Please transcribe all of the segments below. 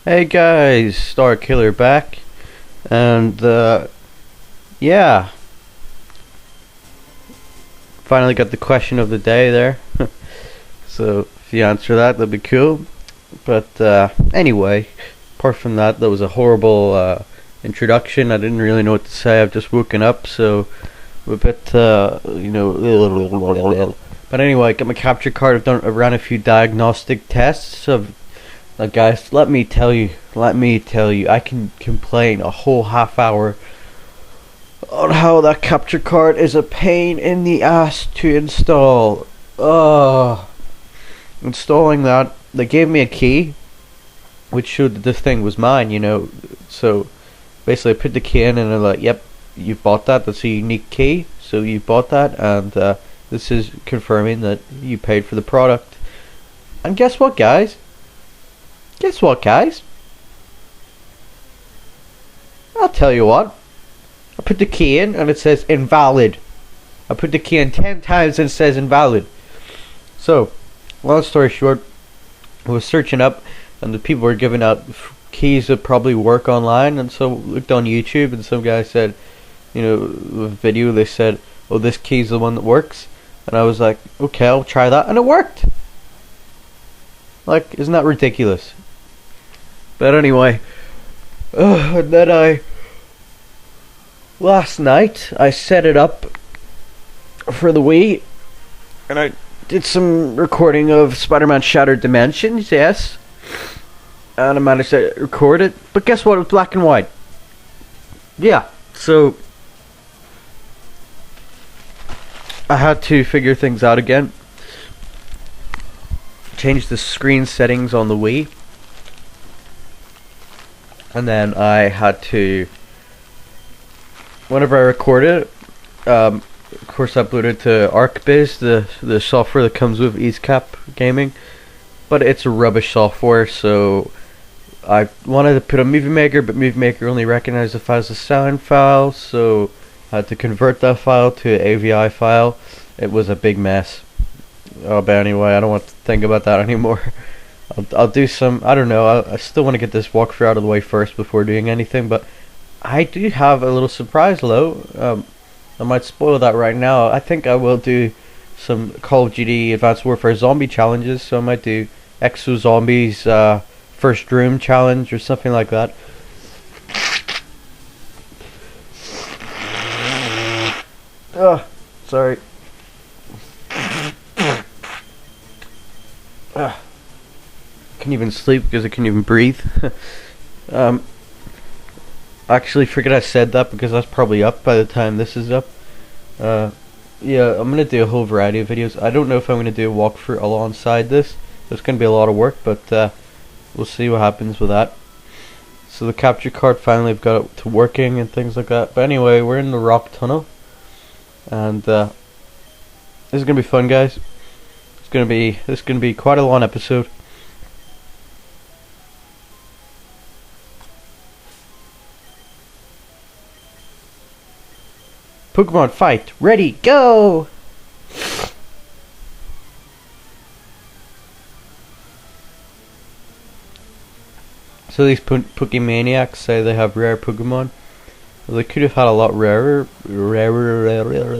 Hey guys, Star Killer back, and yeah, finally got the question of the day there. So if you answer that, that'd be cool. But anyway, apart from that, that was a horrible introduction. I didn't really know what to say. I've just woken up, so I'm a bit But anyway, got my capture card. I've ran a few diagnostic tests of. Now guys, let me tell you, I can complain a whole half hour on how that capture card is a pain in the ass to install. Installing that, they gave me a key, which showed that this thing was mine, so basically I put the key in and they're like, yep, you bought that, that's a unique key, so you bought that, and this is confirming that you paid for the product. And guess what, guys? I'll tell you what. I put the key in and it says invalid. I put the key in 10 times and it says invalid. So, long story short, I was searching up and the people were giving out keys that probably work online, and so looked on YouTube and some guy said, the video, they said, oh, this key's the one that works. And I was like, okay, I'll try that, and it worked. Like, isn't that ridiculous? But anyway, and then last night I set it up for the Wii, and I did some recording of Spider-Man Shattered Dimensions, yes, and I managed to record it, but guess what, it was black and white. Yeah, so I had to figure things out again, change the screen settings on the Wii. And then I had to, whenever I recorded it, of course I uploaded to ArcBiz, the software that comes with EaseCap Gaming, but it's a rubbish software, so I wanted to put a Movie Maker, but Movie Maker only recognizes it as a sound file, so I had to convert that file to an AVI file. It was a big mess. But anyway, I don't want to think about that anymore. I'll do some, I don't know, I still want to get this walkthrough out of the way first before doing anything, but I do have a little surprise, though. I might spoil that right now. I think I will do some Call of Duty Advanced Warfare zombie challenges, so I might do Exo Zombies First Room challenge or something like that. Sorry. Couldn't even sleep because I couldn't even breathe. Actually forget I said that because that's probably up by the time this is up. Yeah, I'm gonna do a whole variety of videos. I don't know if I'm gonna do a walkthrough alongside this. There's gonna be a lot of work, but we'll see what happens with that. So the capture card finally I've got it to working and things like that. But anyway, we're in the rock tunnel, and this is gonna be fun, guys. This is gonna be quite a long episode. Pokemon fight, ready, go! So these Pokemaniacs say they have rare Pokemon. Well, they could have had a lot rarer Pokemon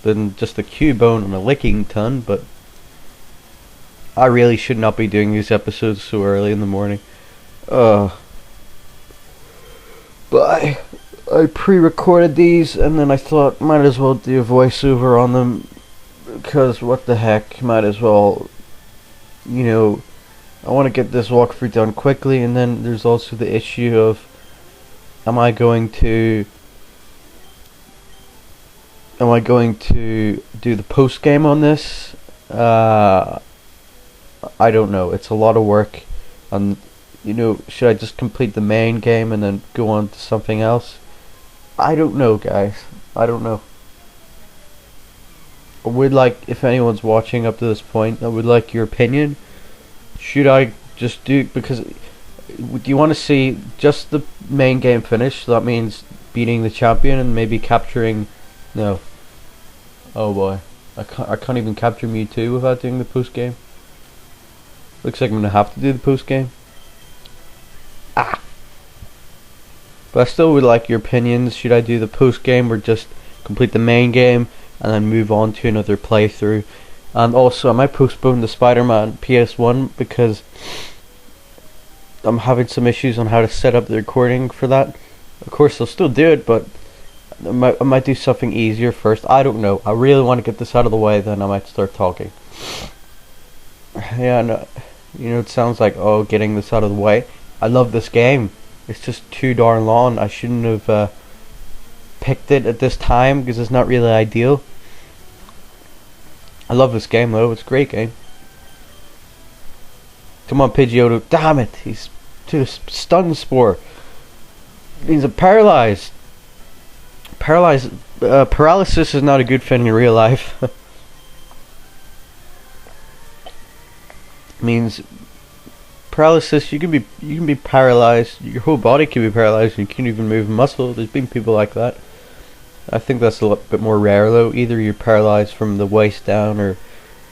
than just a Cubone and a Lickitung, but I really should not be doing these episodes so early in the morning. But I pre-recorded these, and then I thought might as well do a voiceover on them, because what the heck, might as well, I want to get this walkthrough done quickly. And then there's also the issue of, am I going to do the post game on this? I don't know, it's a lot of work, and should I just complete the main game and then go on to something else? I don't know, guys. I don't know. I would like, if anyone's watching up to this point, I would like your opinion. Should I just because do you want to see just the main game finish? So that means beating the champion and maybe capturing, no. Oh boy. I can't even capture Mewtwo without doing the post game. Looks like I'm gonna have to do the post game. Ah. But I still would like your opinions. Should I do the post game or just complete the main game and then move on to another playthrough? And also, I might postpone the Spider-Man PS1 because I'm having some issues on how to set up the recording for that. Of course, I'll still do it, but I might do something easier first. I don't know. I really want to get this out of the way, then I might start talking. Yeah, no, it sounds like, oh, getting this out of the way. I love this game. It's just too darn long. I shouldn't have picked it at this time because it's not really ideal. I love this game though. It's a great game. Come on, Pidgeotto. Damn it. He's to stun spore. Means a paralyzed. Paralysis is not a good thing in real life. Means paralysis. You can be paralyzed. Your whole body can be paralyzed. And you can't even move a muscle. There's been people like that. I think that's a little bit more rare though. Either you're paralyzed from the waist down or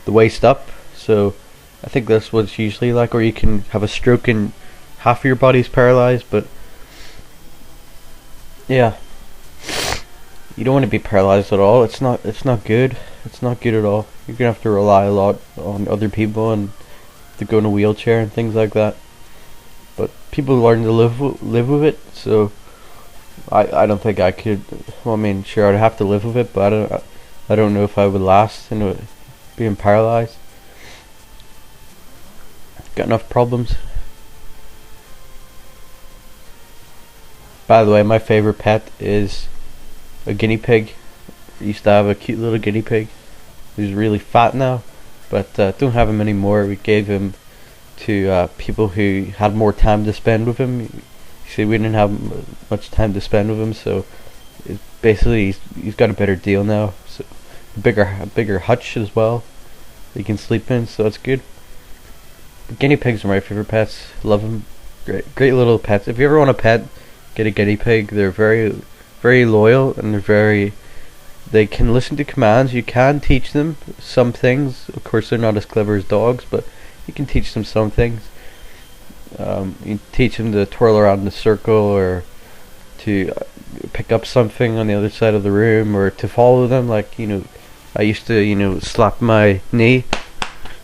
the waist up. So I think that's what it's usually like. Or you can have a stroke and half of your body's paralyzed. But yeah, you don't want to be paralyzed at all. It's not good. It's not good at all. You're gonna have to rely a lot on other people and to go in a wheelchair and things like that. But people learn to live with it. So I don't think I could. Well, I mean, sure, I'd have to live with it, but I don't know if I would last in being paralyzed. Got enough problems. By the way, my favorite pet is a guinea pig. I used to have a cute little guinea pig who's really fat now, but don't have him anymore. We gave him to people who had more time to spend with him. See, we didn't have much time to spend with him, so basically he's got a better deal now. So a bigger hutch as well that he can sleep in, so that's good. But guinea pigs are my favorite pets. Love them. Great little pets. If you ever want a pet, get a guinea pig. They're very loyal and they can listen to commands. You can teach them some things. Of course, they're not as clever as dogs, but you can teach them some things. You teach them to twirl around in a circle, or to pick up something on the other side of the room, or to follow them. Like, I used to, slap my knee,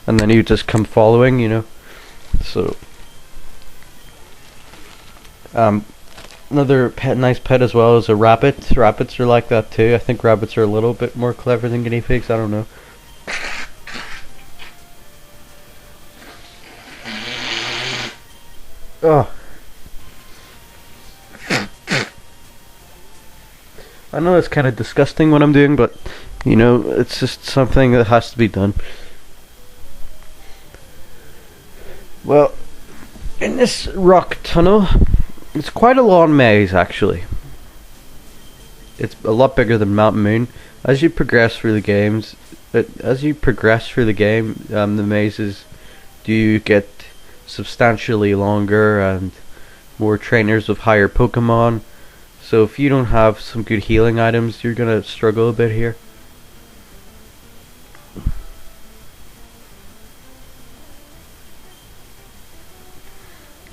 and then he would just come following, So, another nice pet as well is a rabbit. Rabbits are like that too. I think rabbits are a little bit more clever than guinea pigs. I don't know. Oh. I know it's kind of disgusting what I'm doing, but it's just something that has to be done. Well, in this rock tunnel, it's quite a long maze actually. It's a lot bigger than Mountain Moon. As you progress through the game, the mazes do get substantially longer and more trainers with higher Pokemon. So if you don't have some good healing items, you're gonna struggle a bit here.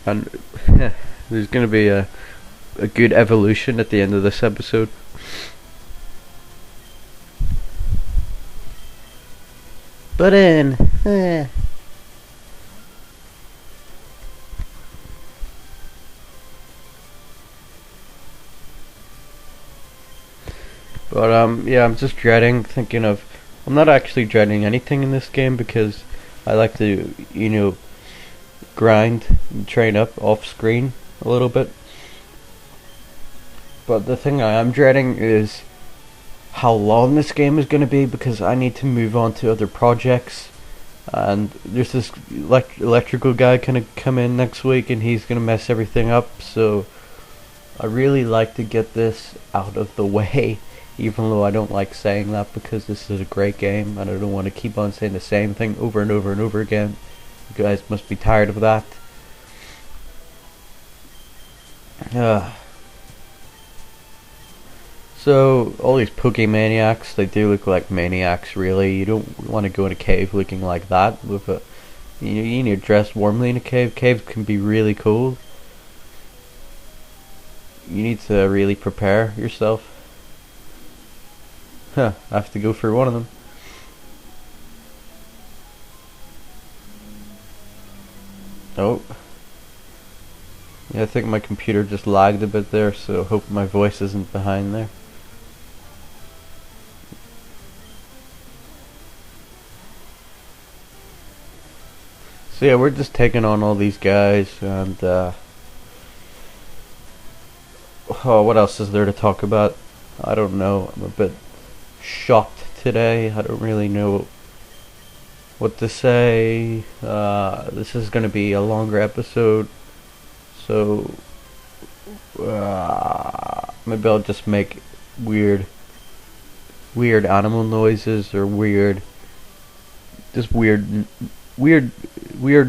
And there's gonna be a good evolution at the end of this episode. But yeah, I'm just thinking of. I'm not actually dreading anything in this game because I like to, grind and train up off screen a little bit. But the thing I am dreading is how long this game is going to be, because I need to move on to other projects. And there's this electrical guy gonna come in next week, and he's gonna mess everything up. So I really like to get this out of the way, even though I don't like saying that, because this is a great game and I don't want to keep on saying the same thing over and over and over again. You guys must be tired of that. So all these Pokemaniacs, they do look like maniacs really. You don't want to go in a cave looking like that with a You need to dress warmly in a cave. Caves can be really cold. You need to really prepare yourself. Huh, I have to go through one of them. Oh. Yeah, I think my computer just lagged a bit there, so hope my voice isn't behind there. So yeah, we're just taking on all these guys, and oh, what else is there to talk about? I don't know. I'm a bit shocked today. I don't really know what to say. This is going to be a longer episode, so maybe I'll just make weird animal noises or just weird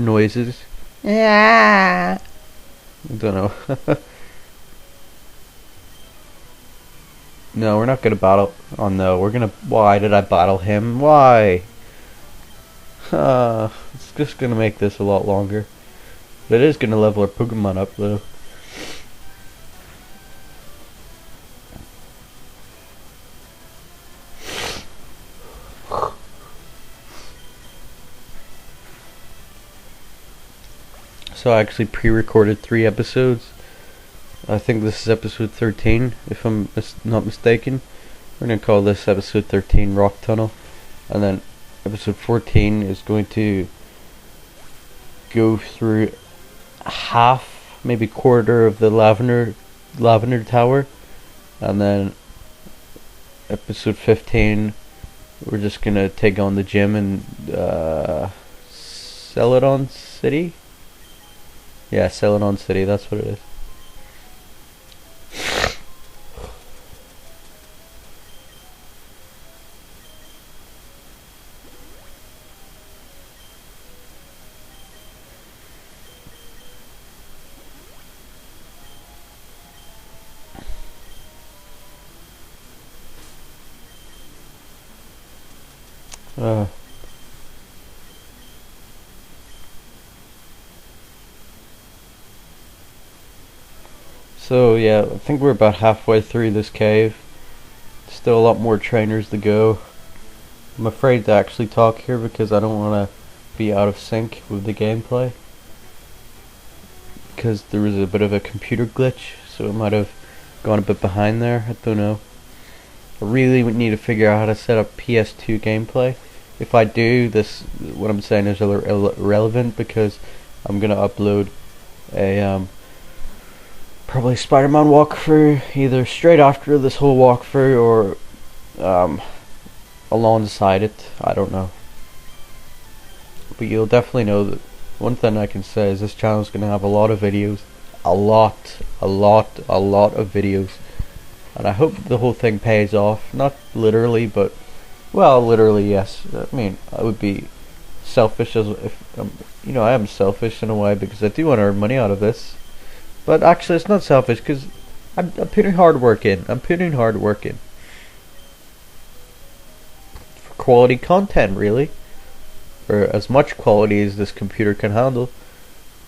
noises. Yeah. I don't know. No, we're not gonna battle. Oh no, we're gonna. Why did I battle him? Why? It's just gonna make this a lot longer. But it is gonna level our Pokemon up though. So I actually pre-recorded 3 episodes. I think this is episode 13, if I'm not mistaken. We're going to call this episode 13 Rock Tunnel. And then episode 14 is going to go through half, maybe quarter of the Lavender Tower. And then episode 15, we're just going to take on the gym in Celadon City? Yeah, Celadon City, that's what it is. So yeah, I think we're about halfway through this cave. Still a lot more trainers to go. I'm afraid to actually talk here because I don't want to be out of sync with the gameplay. Because there was a bit of a computer glitch, so it might have gone a bit behind there. I don't know. I really would need to figure out how to set up PS2 gameplay. If I do, what I'm saying is irrelevant because I'm gonna upload a probably Spider-Man walkthrough either straight after this whole walkthrough or alongside it. I don't know. But you'll definitely know that one thing I can say is this channel is going to have a lot of videos. A lot of videos. And I hope the whole thing pays off. Not literally, but, well, literally, yes. I mean, I would be selfish as if, I am selfish in a way because I do want to earn money out of this. But actually, it's not selfish because I'm putting hard work in. For quality content, really. Or as much quality as this computer can handle.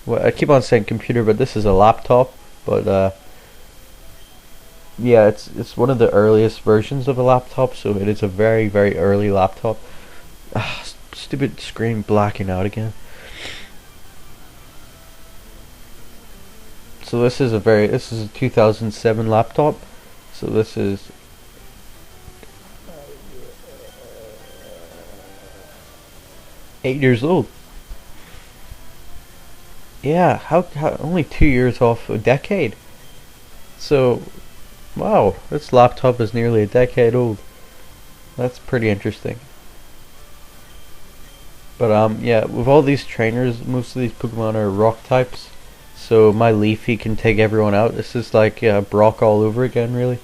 Well, I keep on saying computer, but this is a laptop. But yeah, it's one of the earliest versions of a laptop, so it is a very, very early laptop. Stupid screen blacking out again. So this is a 2007 laptop. So this is eight years old. Yeah, how only 2 years off a decade. So, wow, this laptop is nearly a decade old. That's pretty interesting. But yeah, with all these trainers, most of these Pokemon are rock types. So my Leafy can take everyone out. This is like Brock all over again, really.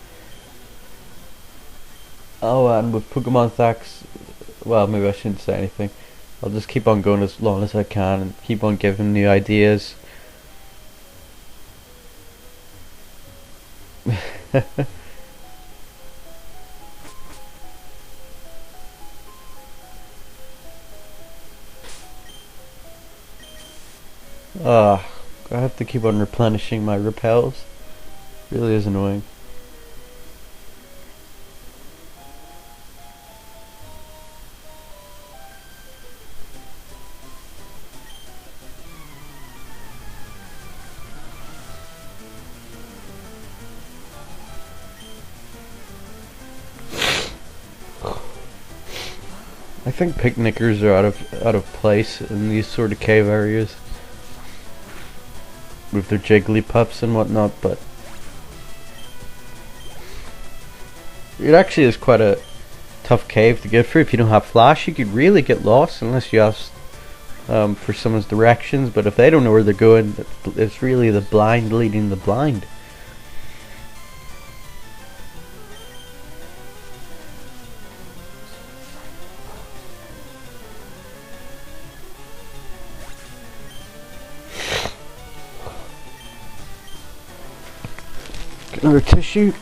Oh, and with Pokemon Thax, well, maybe I shouldn't say anything. I'll just keep on going as long as I can and keep on giving new ideas. I have to keep on replenishing my repels. Really is annoying. I think picnickers are out of place in these sort of cave areas with their Jigglypuffs and whatnot, but it actually is quite a tough cave to get through. If you don't have flash, you could really get lost unless you ask for someone's directions. But if they don't know where they're going, it's really the blind leading the blind. Get another tissue.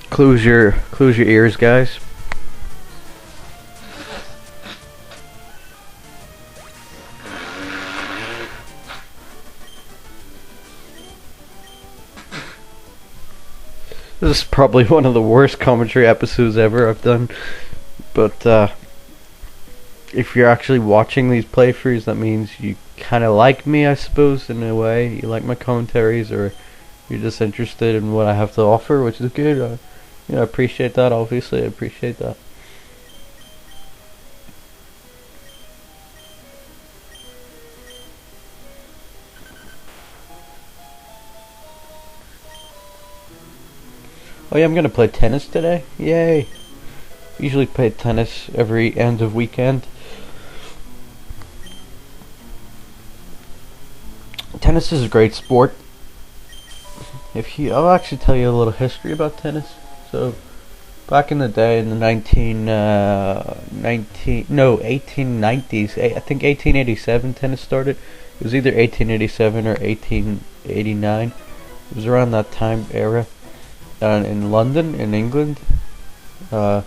Close your ears, guys. This is probably one of the worst commentary episodes ever I've done, but if you're actually watching these playthroughs, that means you kind of like me, I suppose, in a way. You like my commentaries, or you're just interested in what I have to offer, which is good. I appreciate that. Obviously, I appreciate that. Oh yeah, I'm gonna play tennis today. Yay! Usually play tennis every end of weekend. Tennis is a great sport. I'll actually tell you a little history about tennis. So, back in the day, in the 1890s, I think 1887 tennis started. It was either 1887 or 1889. It was around that time era. In London, in England, uh,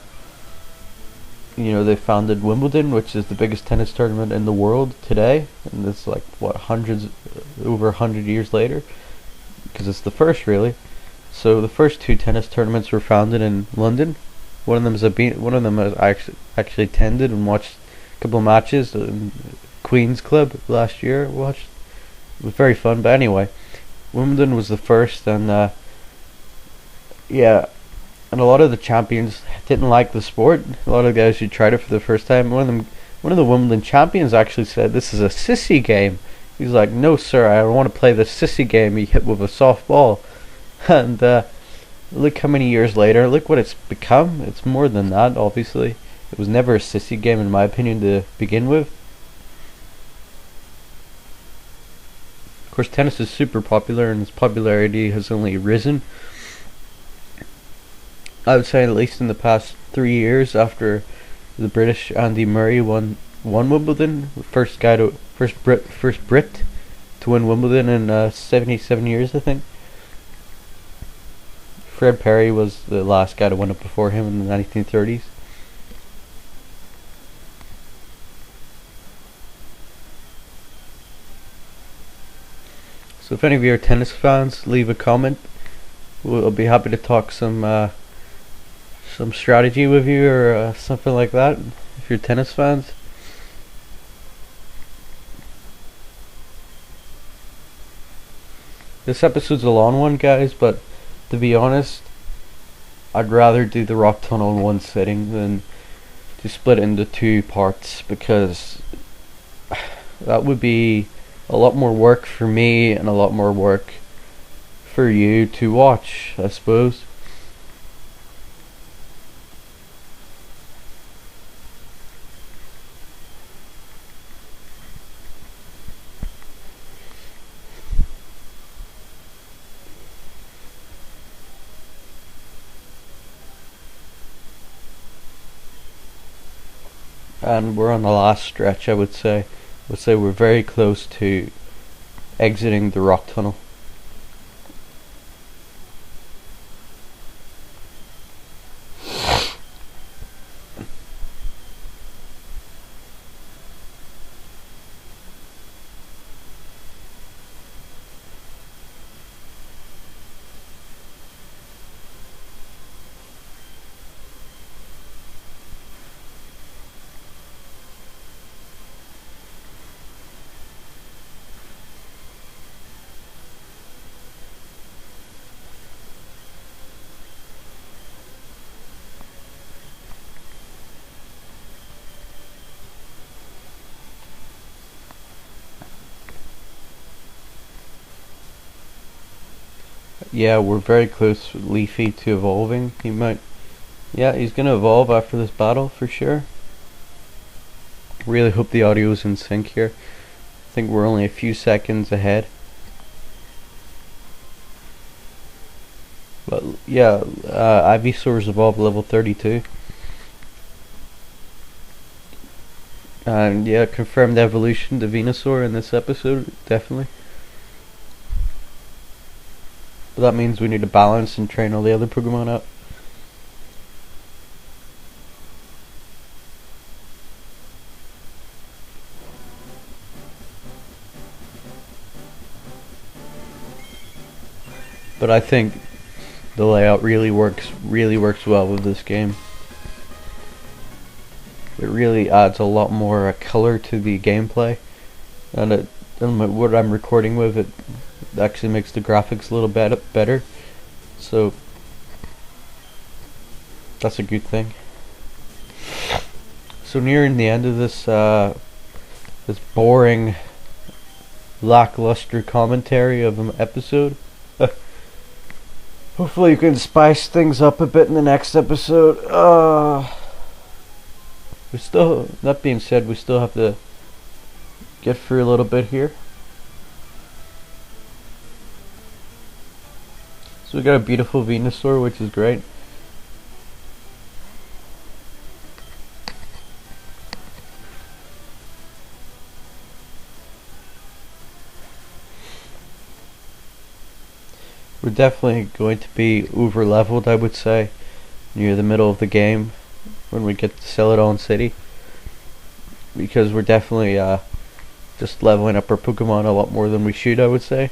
they founded Wimbledon, which is the biggest tennis tournament in the world today, and it's like over 100 years later, because it's the first, really. So the first two tennis tournaments were founded in London. One of them I actually attended and watched a couple of matches in Queen's Club last year. Watched. It was very fun. But anyway, Wimbledon was the first, and yeah, and a lot of the champions didn't like the sport. A lot of the guys who tried it for the first time, one of the Wimbledon champions actually said, "This is a sissy game." He's like, "No, sir, I don't want to play the sissy game. You hit with a softball." And look how many years later. Look what it's become. It's more than that. Obviously, it was never a sissy game, in my opinion, to begin with. Of course, tennis is super popular, and its popularity has only risen. I would say at least in the past 3 years, after the British Andy Murray won Wimbledon, first Brit to win Wimbledon in 77 years, I think. Fred Perry was the last guy to win it before him in the 1930s. So if any of you are tennis fans, leave a comment. We'll be happy to talk some strategy with you, or something like that, if you're tennis fans. This episode's a long one, guys, but to be honest, I'd rather do the rock tunnel in one sitting than to split it into two parts, because that would be a lot more work for me and a lot more work for you to watch, I suppose. And we're on the last stretch, I would say. We're very close to exiting the rock tunnel. yeah, we're very close with Leafy to evolving. Yeah, he's gonna evolve after this battle for sure. Really hope the audio is in sync here. I think we're only a few seconds ahead. But yeah, Ivysaur's evolved level 32. And yeah, confirmed evolution to Venusaur in this episode, definitely. But that means we need to balance and train all the other Pokemon up. But I think the layout really works well with this game. It really adds a lot more color to the gameplay, and what I'm recording with, it actually makes the graphics a little bit better. So that's a good thing. So nearing the end of this this boring, lackluster commentary of an episode. Hopefully you can spice things up a bit in the next episode. That being said, we still have to get through a little bit here. So we got a beautiful Venusaur, which is great. We're definitely going to be over leveled, I would say, near the middle of the game when we get to Celadon City, because we're definitely just leveling up our Pokemon a lot more than we should, I would say.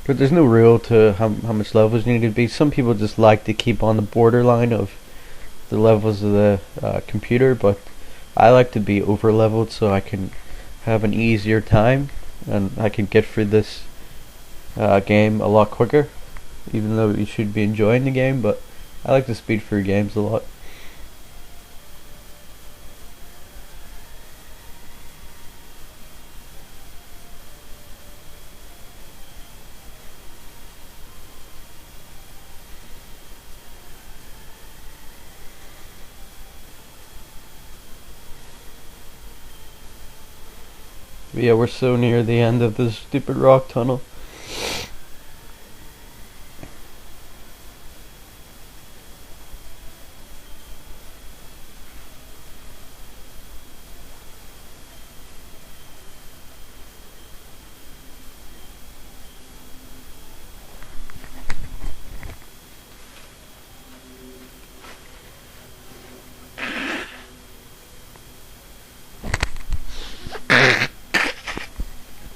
But there's no rule to how much levels you need to be. Some people just like to keep on the borderline of the levels of the computer, but I like to be over leveled so I can have an easier time and I can get through this game a lot quicker, even though you should be enjoying the game. But I like to speed through games a lot. But yeah, we're so near the end of this stupid rock tunnel.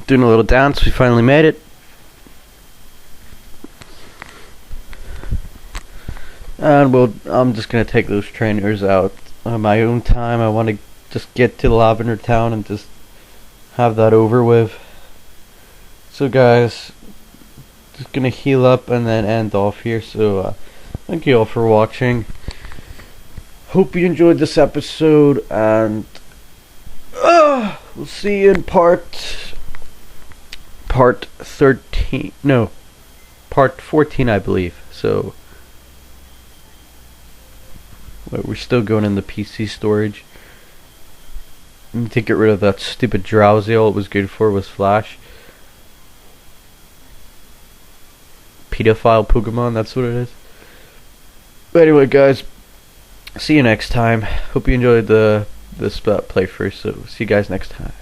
Doing a little dance, we finally made it. And I'm just gonna take those trainers out on my own time. I want to just get to Lavender Town and just have that over with. So guys, just gonna heal up and then end off here. So thank you all for watching. Hope you enjoyed this episode, and we'll see you in part 13, no, part 14, I believe. So we're still going in the PC storage. I need to get rid of that stupid Drowsy. All it was good for was Flash. Pedophile Pokemon, that's what it is. But anyway guys, see you next time. Hope you enjoyed this playthrough, so see you guys next time.